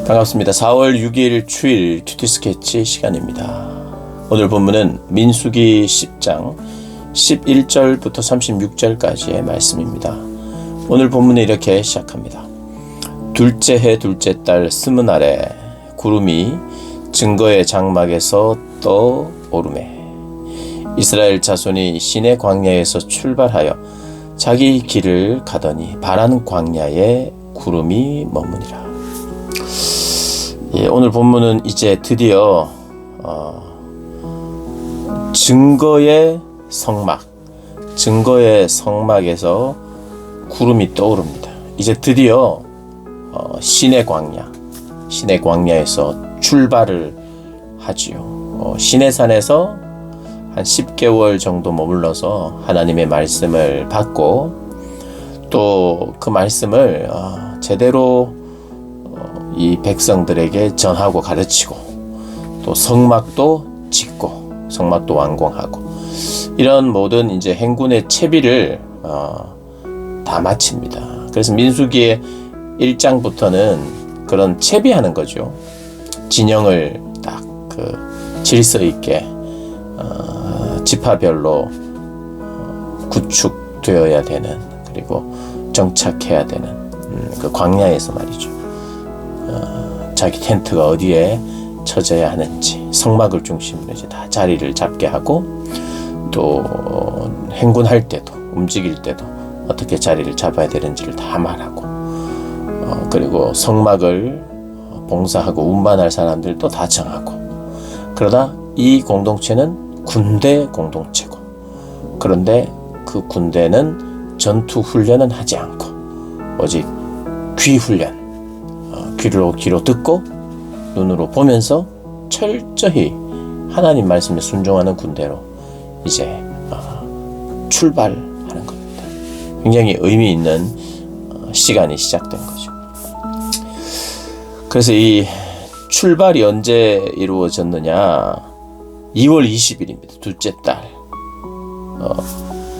반갑습니다. 4월 6일 주일 큐티 스케치 시간입니다. 오늘 본문은 민수기 10장 11절부터 36절까지의 말씀입니다. 오늘 본문은 이렇게 시작합니다. 둘째 해 둘째 달 스문 아래 구름이 증거의 장막에서 떠오르매 이스라엘 자손이 시내 광야에서 출발하여 자기 길을 가더니 바란 광야에 구름이 머무니라. 오늘 본문은 이제 드디어 증거의 성막에서 구름이 떠오릅니다. 이제 드디어 시내 광야에서 출발을 하지요. 시내산에서 한 10개월 정도 머물러서 하나님의 말씀을 받고 또 그 말씀을 제대로 이 백성들에게 전하고 가르치고 또 성막도 짓고 성막도 완공하고 이런 모든 이제 행군의 채비를 다 마칩니다. 그래서 민수기의 1장부터는 그런 채비하는 거죠. 진영을 딱 질서 있게 지파별로 구축되어야 되는, 그리고 정착해야 되는 그 광야에서 말이죠. 자기 텐트가 어디에 쳐져야 하는지 성막을 중심으로 이제 다 자리를 잡게 하고, 또 행군할 때도 움직일 때도 어떻게 자리를 잡아야 되는지를 다 말하고, 그리고 성막을 봉사하고 운반할 사람들도 다 정하고, 그러다 이 공동체는 군대 공동체고, 그런데 그 군대는 전투 훈련은 하지 않고 오직 귀 훈련, 귀로 듣고 눈으로 보면서 철저히 하나님 말씀에 순종하는 군대로 이제 출발하는 겁니다. 굉장히 의미 있는 시간이 시작된 거죠. 그래서 이 출발이 언제 이루어졌느냐? 2월 20일입니다. 둘째 달.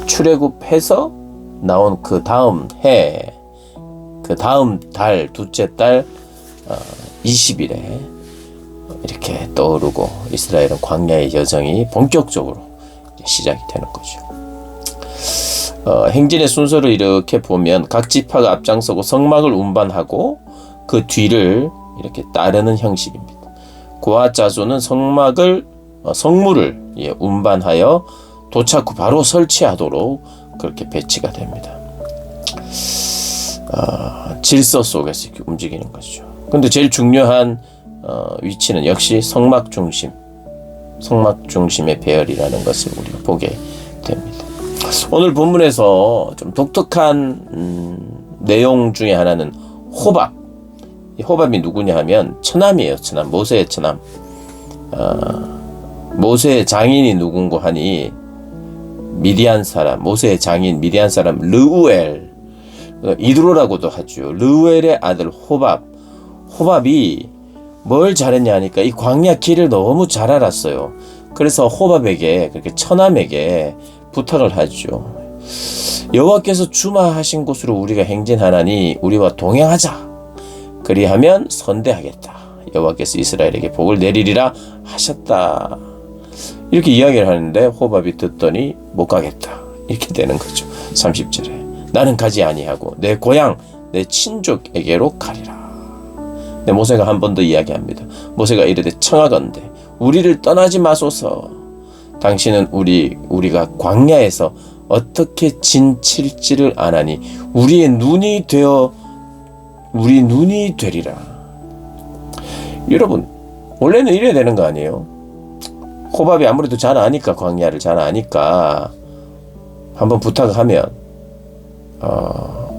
출애굽해서 나온 그 다음 해, 그 다음 달, 둘째 달 20일에 이렇게 떠오르고 이스라엘은 광야의 여정이 본격적으로 시작이 되는 거죠. 행진의 순서를 이렇게 보면 각 지파가 앞장서고 성막을 운반하고 그 뒤를 이렇게 따르는 형식입니다. 고핫 자손은 성물을 운반하여 도착 후 바로 설치하도록 그렇게 배치가 됩니다. 질서 속에서 이렇게 움직이는 거죠. 근데 제일 중요한 위치는 역시 성막 중심의 배열이라는 것을 우리가 보게 됩니다. 오늘 본문에서 좀 독특한 내용 중에 하나는 호밥. 이 호밥이 누구냐 하면 처남이에요. 처남, 모세의 처남. 모세의 장인이 누군고 하니 모세의 장인 미디안 사람 르우엘, 이드로라고도 하죠. 르우엘의 아들 호밥이 뭘 잘했냐 하니까 이 광야 길을 너무 잘 알았어요. 그래서 호밥에게, 그렇게 처남에게 부탁을 하죠. 여호와께서 주마하신 곳으로 우리가 행진하나니 우리와 동행하자. 그리하면 선대하겠다. 여호와께서 이스라엘에게 복을 내리리라 하셨다. 이렇게 이야기를 하는데 호밥이 듣더니 못 가겠다. 이렇게 되는 거죠. 30절에 나는 가지 아니하고 내 고향 내 친족에게로 가리라. 근데 모세가 한 번 더 이야기합니다. 모세가 이르되 청하건대 우리를 떠나지 마소서. 당신은 우리가 광야에서 어떻게 진칠지를 아나니 우리 눈이 되리라. 여러분, 원래는 이래야 되는 거 아니에요? 호밥이 아무래도 잘 아니까, 광야를 잘 아니까 한번 부탁하면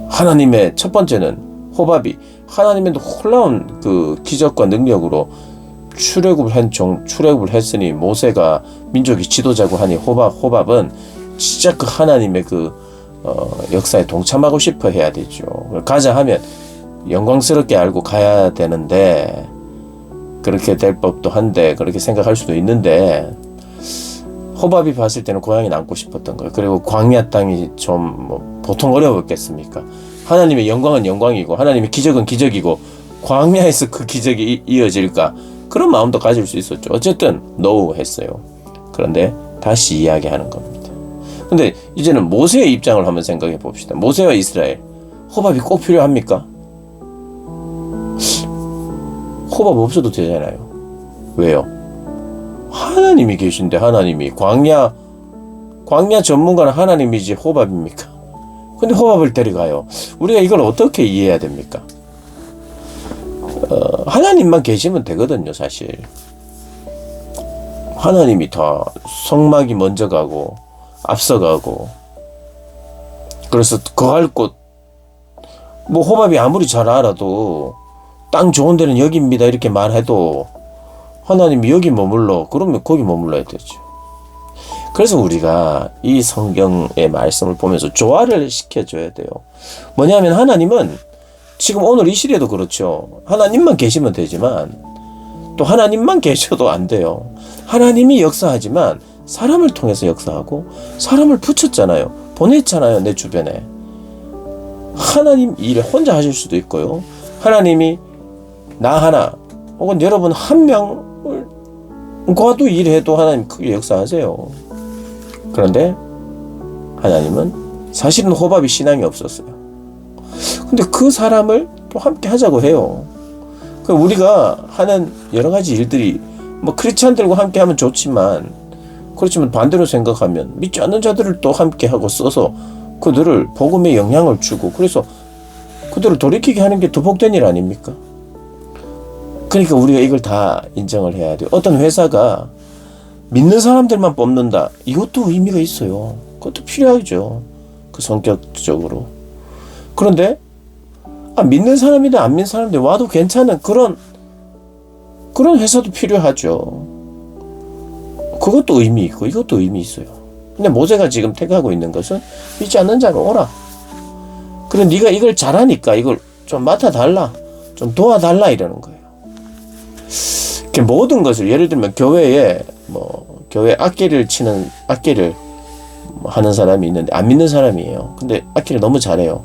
하나님의, 첫 번째는 호밥이 하나님의 놀라운 그 기적과 능력으로 출애굽을 했으니 모세가 민족의 지도자고 하니 호밥은 진짜 그 하나님의 그 역사에 동참하고 싶어 해야 되죠. 가자 하면 영광스럽게 알고 가야 되는데, 그렇게 될 법도 한데 그렇게 생각할 수도 있는데, 호밥이 봤을 때는 고향에 남고 싶었던 거예요. 그리고 광야 땅이 좀 보통 어려웠겠습니까? 하나님의 영광은 영광이고 하나님의 기적은 기적이고 광야에서 그 기적이 이어질까? 그런 마음도 가질 수 있었죠. 어쨌든 노 했어요. 그런데 다시 이야기하는 겁니다. 근데 이제는 모세의 입장을 한번 생각해 봅시다. 모세와 이스라엘, 호밥이 꼭 필요합니까? 호밥 없어도 되잖아요. 왜요? 하나님이 계신데, 하나님이 광야 전문가는 하나님이지 호밥입니까? 근데 호밥을 데려가요. 우리가 이걸 어떻게 이해해야 됩니까? 하나님만 계시면 되거든요, 사실. 하나님이 다 성막이 먼저 가고 앞서가고, 그래서 거할 곳, 뭐 호밥이 아무리 잘 알아도 땅 좋은 데는 여기입니다 이렇게 말해도 하나님이 여기 머물러 그러면 거기 머물러야 되죠. 그래서 우리가 이 성경의 말씀을 보면서 조화를 시켜줘야 돼요. 뭐냐면 하나님은 지금 오늘 이 시대도 그렇죠. 하나님만 계시면 되지만 또 하나님만 계셔도 안 돼요. 하나님이 역사하지만 사람을 통해서 역사하고 사람을 붙였잖아요. 보냈잖아요. 내 주변에. 하나님 일을 혼자 하실 수도 있고요. 하나님이 나 하나 혹은 여러분 한 명과도 일해도 하나님 크게 역사하세요. 그런데 하나님은 사실은 호밥이 신앙이 없었어요. 근데 그 사람을 또 함께 하자고 해요. 우리가 하는 여러 가지 일들이 뭐 크리스찬들과 함께 하면 좋지만, 그렇지만 반대로 생각하면 믿지 않는 자들을 또 함께 하고 써서 그들을 복음에 영향을 주고, 그래서 그들을 돌이키게 하는 게 더 복된 일 아닙니까? 그러니까 우리가 이걸 다 인정을 해야 돼요. 어떤 회사가 믿는 사람들만 뽑는다, 이것도 의미가 있어요. 그것도 필요하죠. 그 성격적으로. 그런데 믿는 사람이나 안 믿는 사람들 와도 괜찮은 그런 회사도 필요하죠. 그것도 의미 있고 이것도 의미 있어요. 근데 모세가 지금 택하고 있는 것은 믿지 않는 자가 오라. 그래, 네가 이걸 잘하니까 이걸 좀 맡아달라, 좀 도와달라 이러는 거예요. 이렇게 모든 것을, 예를 들면 교회 악기를 하는 사람이 있는데 안 믿는 사람이에요. 근데 악기를 너무 잘해요.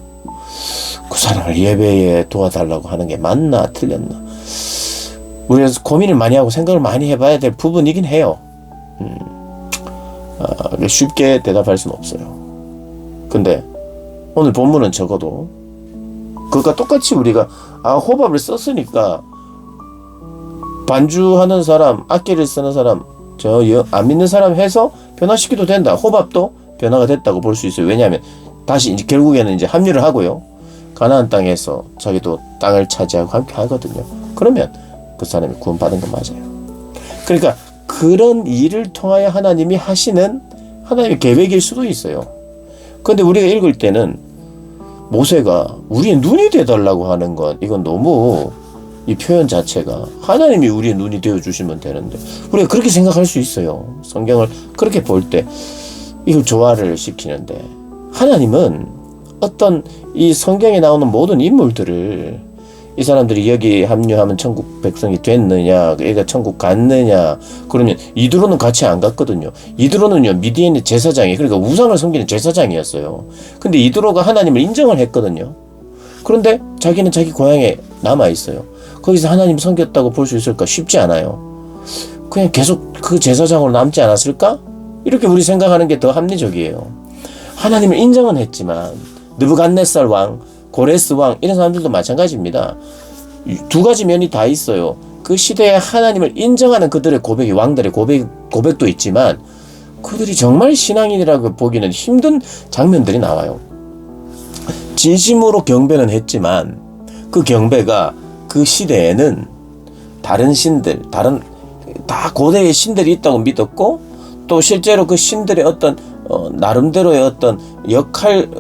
그 사람을 예배에 도와달라고 하는 게 맞나 틀렸나, 우리가 고민을 많이 하고 생각을 많이 해봐야 될 부분이긴 해요. 쉽게 대답할 수는 없어요. 근데 오늘 본문은 적어도 그것과 똑같이 우리가 호밥을 썼으니까 반주하는 사람, 악기를 쓰는 사람, 안 믿는 사람 해서 변화시켜도 된다. 호밥도 변화가 됐다고 볼 수 있어요. 왜냐하면 다시 이제 결국에는 이제 합류를 하고요. 가나안 땅에서 자기도 땅을 차지하고 함께 하거든요. 그러면 그 사람이 구원받은 건 맞아요. 그러니까 그런 일을 통하여 하나님이 하시는 하나님의 계획일 수도 있어요. 그런데 우리가 읽을 때는 모세가 우리의 눈이 되달라고 하는 건, 이건 너무, 이 표현 자체가 하나님이 우리의 눈이 되어주시면 되는데, 우리가 그렇게 생각할 수 있어요. 성경을 그렇게 볼 때 이걸 조화를 시키는데, 하나님은 어떤 이 성경에 나오는 모든 인물들을, 이 사람들이 여기 합류하면 천국 백성이 됐느냐, 얘가 천국 갔느냐, 그러면 이드로는 같이 안 갔거든요. 이드로는요, 미디안의 제사장이, 그러니까 우상을 섬기는 제사장이었어요. 근데 이드로가 하나님을 인정을 했거든요. 그런데 자기는 자기 고향에 남아 있어요. 거기서 하나님 섬겼다고 볼 수 있을까? 쉽지 않아요. 그냥 계속 그 제사장으로 남지 않았을까? 이렇게 우리 생각하는 게 더 합리적이에요. 하나님을 인정은 했지만 느부갓네살 왕, 고레스 왕, 이런 사람들도 마찬가지입니다. 두 가지 면이 다 있어요. 그 시대에 하나님을 인정하는 그들의 고백이, 왕들의 고백도 있지만 그들이 정말 신앙인이라고 보기는 힘든 장면들이 나와요. 진심으로 경배는 했지만 그 경배가 그 시대에는 다른 신들, 다 고대의 신들이 있다고 믿었고, 또 실제로 그 신들의 어떤 나름대로의 어떤 역할,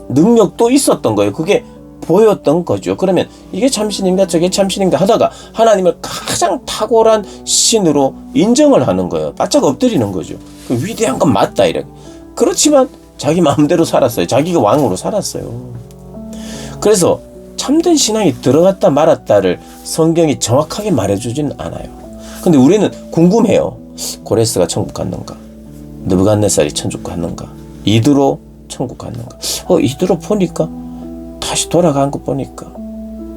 능력도 있었던 거예요. 그게 보였던 거죠. 그러면 이게 참신인가 저게 참신인가 하다가 하나님을 가장 탁월한 신으로 인정을 하는 거예요. 바짝 엎드리는 거죠. 그 위대한 건 맞다 이렇게. 그렇지만 자기 마음대로 살았어요. 자기가 왕으로 살았어요. 그래서 참된 신앙이 들어갔다 말았다를 성경이 정확하게 말해주지는 않아요. 근데 우리는 궁금해요. 고레스가 천국 갔는가? 느부갓네살이 천국 갔는가? 이드로 천국 갔는가? 이드로 보니까 다시 돌아간 거 보니까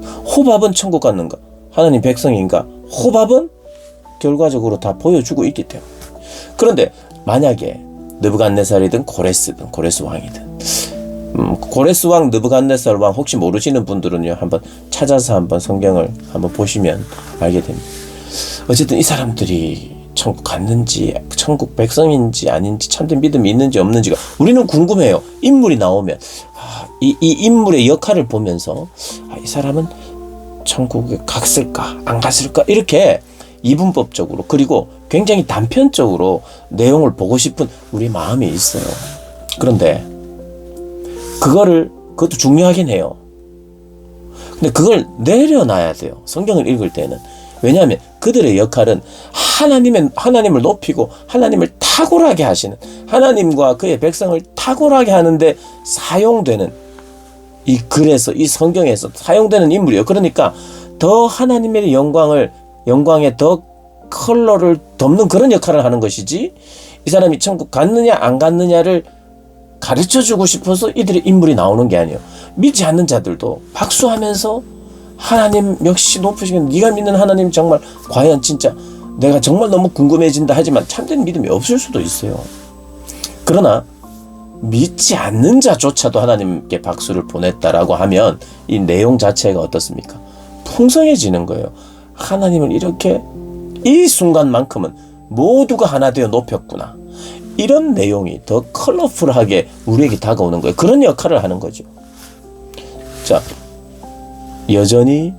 호밥은 천국 갔는가? 하나님 백성인가? 호밥은 결과적으로 다 보여주고 있기 때문에. 그런데 만약에 느부갓네살이든 고레스 왕이든 고레스 왕, 느부갓네살 왕 혹시 모르시는 분들은요, 한번 찾아서 한번 성경을 한번 보시면 알게 됩니다. 어쨌든 이 사람들이 천국 갔는지, 천국 백성인지 아닌지, 참된 믿음이 있는지 없는지가 우리는 궁금해요. 인물이 나오면 이 인물의 역할을 보면서 이 사람은 천국에 갔을까 안 갔을까, 이렇게 이분법적으로, 그리고 굉장히 단편적으로 내용을 보고 싶은 우리 마음이 있어요. 그런데 그것도 중요하긴 해요. 근데 그걸 내려놔야 돼요, 성경을 읽을 때는. 왜냐하면 그들의 역할은 하나님을 높이고 하나님을 탁월하게 하시는, 하나님과 그의 백성을 탁월하게 하는데 사용되는, 이 글에서, 이 성경에서 사용되는 인물이에요. 그러니까 더 하나님의 영광에 더 컬러를 덮는 그런 역할을 하는 것이지, 이 사람이 천국 갔느냐 안 갔느냐를 가르쳐주고 싶어서 이들의 인물이 나오는 게 아니에요. 믿지 않는 자들도 박수하면서 하나님 역시 높으시긴, 네가 믿는 하나님 정말 과연 진짜 내가 정말 너무 궁금해진다 하지만 참된 믿음이 없을 수도 있어요. 그러나 믿지 않는 자조차도 하나님께 박수를 보냈다라고 하면 이 내용 자체가 어떻습니까? 풍성해지는 거예요. 하나님을 이렇게 이 순간만큼은 모두가 하나 되어 높였구나, 이런 내용이 더 컬러풀하게 우리에게 다가오는 거예요. 그런 역할을 하는 거죠. 자, 여전히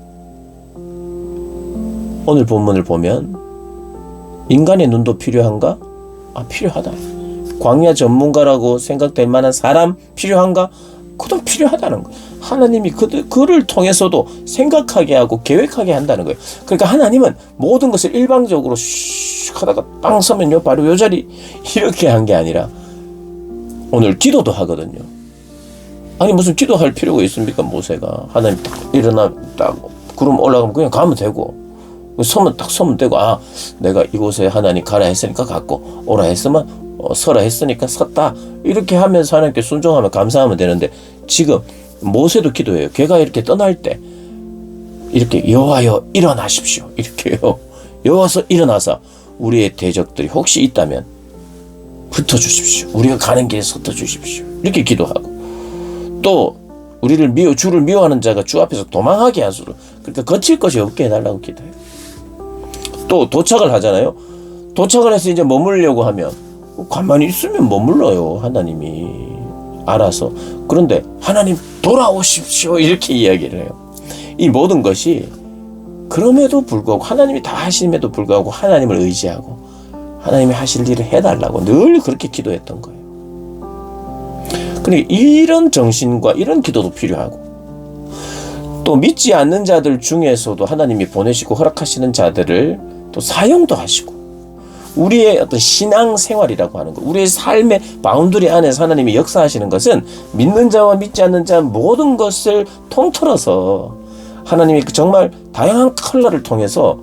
오늘 본문을 보면 인간의 눈도 필요한가? 필요하다. 광야 전문가라고 생각될 만한 사람 필요한가? 그도 필요하다는 거예요. 하나님이 그를 통해서도 생각하게 하고 계획하게 한다는 거예요. 그러니까 하나님은 모든 것을 일방적으로 슉 하다가 빵 서면 바로 요 자리 이렇게 한 게 아니라, 오늘 기도도 하거든요. 아니 무슨 기도할 필요가 있습니까? 모세가 하나님 딱 일어나 딱 구름 올라가면 그냥 가면 되고, 서면 되고, 내가 이곳에 하나님 가라 했으니까 갔고, 오라 했으면 서라 했으니까 섰다, 이렇게 하면서 하나님께 순종하면 감사하면 되는데, 지금 모세도 기도해요. 걔가 이렇게 떠날 때 이렇게 여호와여 일어나십시오, 이렇게요. 여호와서 일어나서 우리의 대적들이 혹시 있다면 흩어주십시오, 우리가 가는 길에 흩어주십시오, 이렇게 기도하고, 또 우리를 주를 미워하는 자가 주 앞에서 도망하게 하소서, 그러니까 거칠 것이 없게 해달라고 기도해요. 또 도착을 하잖아요. 도착을 해서 이제 머물려고 하면 가만히 있으면 머물러요, 하나님이 알아서. 그런데 하나님 돌아오십시오, 이렇게 이야기를 해요. 이 모든 것이 그럼에도 불구하고, 하나님이 다 하심에도 불구하고 하나님을 의지하고 하나님이 하실 일을 해달라고 늘 그렇게 기도했던 거예요. 그러니까 이런 정신과 이런 기도도 필요하고, 또 믿지 않는 자들 중에서도 하나님이 보내시고 허락하시는 자들을 또 사용도 하시고, 우리의 어떤 신앙생활이라고 하는 것, 우리의 삶의 바운더리 안에서 하나님이 역사하시는 것은 믿는 자와 믿지 않는 자 모든 것을 통틀어서 하나님이 정말 다양한 컬러를 통해서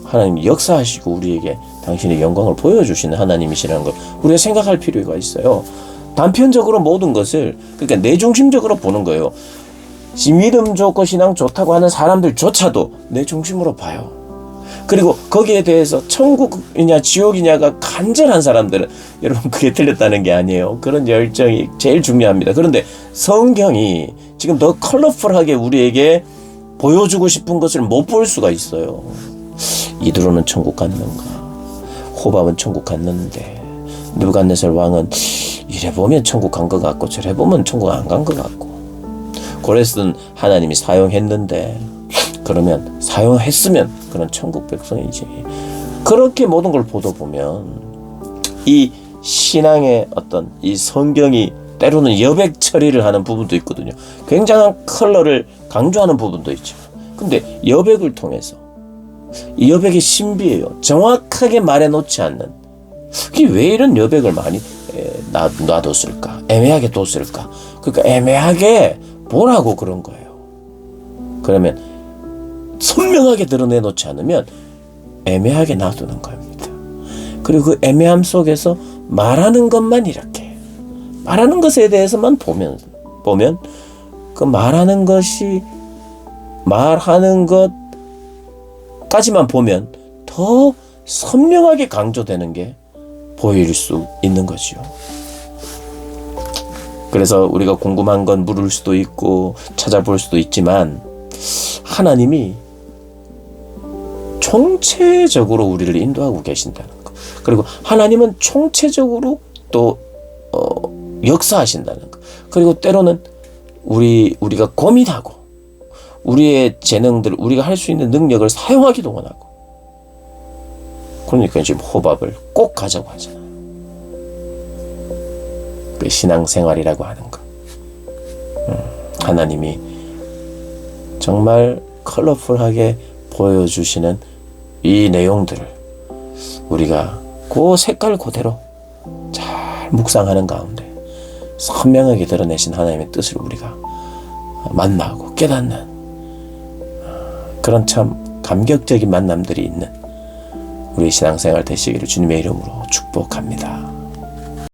하나님이 역사하시고 우리에게 당신의 영광을 보여주시는 하나님이시라는 걸 우리가 생각할 필요가 있어요. 단편적으로 모든 것을, 그러니까 내중심적으로 보는 거예요. 믿음 좋고 신앙 좋다고 하는 사람들조차도 내 중심으로 봐요. 그리고 거기에 대해서 천국이냐 지옥이냐가 간절한 사람들은, 여러분 그게 틀렸다는 게 아니에요. 그런 열정이 제일 중요합니다. 그런데 성경이 지금 더 컬러풀하게 우리에게 보여주고 싶은 것을 못 볼 수가 있어요. 이드로는 천국 갔는가? 호밥은 천국 갔는데, 느부갓네살 왕은 이래 보면 천국 간 것 같고 저래 보면 천국 안 간 것 같고, 고레스는 하나님이 사용했는데, 그러면 사용했으면 그런 천국 백성이지. 그렇게 모든 걸 보다 보면 이 신앙의 어떤 이 성경이 때로는 여백 처리를 하는 부분도 있거든요. 굉장한 컬러를 강조하는 부분도 있죠. 근데 여백을 통해서, 이 여백의 신비예요. 정확하게 말해놓지 않는, 그게 왜 이런 여백을 많이 놔뒀을까? 애매하게 뒀을까? 그러니까 애매하게 보라고 그런 거예요. 그러면 선명하게 드러내놓지 않으면 애매하게 놔두는 겁니다. 그리고 그 애매함 속에서 말하는 것만 이렇게, 말하는 것에 대해서만 보면 그 말하는 것이 말하는 것까지만 보면 더 선명하게 강조되는 게 보일 수 있는 거지요. 그래서 우리가 궁금한 건 물을 수도 있고 찾아볼 수도 있지만 하나님이 총체적으로 우리를 인도하고 계신다는 거. 그리고 하나님은 총체적으로 또 역사하신다는 거. 그리고 때로는 우리가 고민하고 우리의 재능들, 우리가 할 수 있는 능력을 사용하기도 원하고. 그러니까 지금 호밥을 꼭 가자고 하잖아요. 그 신앙생활이라고 하는 거. 하나님이 정말 컬러풀하게 보여주시는 이 내용들을 우리가 그 색깔 그대로 잘 묵상하는 가운데 선명하게 드러내신 하나님의 뜻을 우리가 만나고 깨닫는 그런 참 감격적인 만남들이 있는 우리 신앙생활 되시기를 주님의 이름으로 축복합니다.